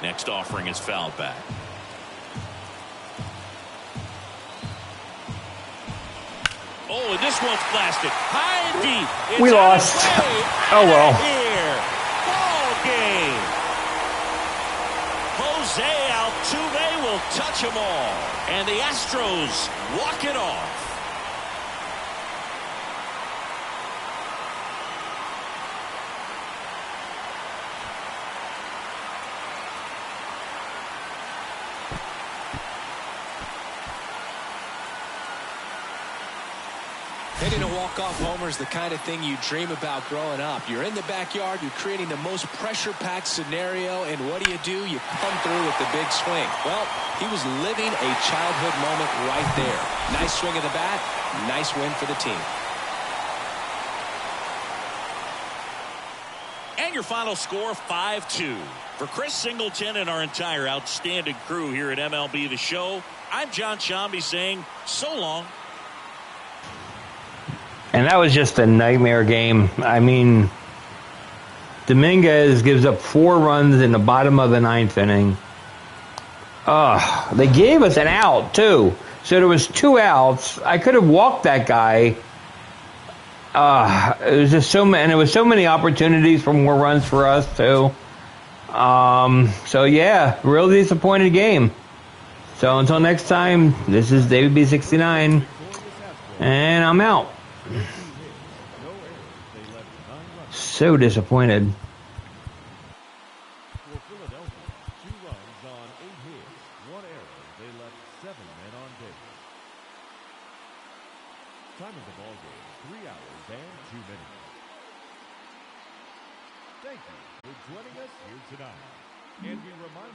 Next offering is fouled back. Oh, and this one's blasted high and deep. It's we lost. Oh well. Here, ball game. Jose Altuve will touch them all, and the Astros walk it off. Hitting a walk-off homer is the kind of thing you dream about growing up. You're in the backyard, you're creating the most pressure-packed scenario, and what do? You come through with the big swing. Well, he was living a childhood moment right there. Nice swing of the bat, nice win for the team. And your final score, 5-2. For Chris Singleton and our entire outstanding crew here at MLB The Show, I'm John Shambi saying so long. And that was just a nightmare game. I mean, Dominguez gives up 4 runs in the bottom of the 9th inning. They gave us an out, too. So there was 2 outs. I could have walked that guy. It was just so many, and there was so many opportunities for more runs for us, too. So, yeah, real disappointed game. So until next time, this is David B69, and I'm out. hits, no errors. They left 9 runners. So disappointed. For Philadelphia, 2 runs on 8 hits, 1 error. They left 7 men on base. Time of the ball game, 3 hours and 2 minutes. Thank you for joining us here tonight. And we remind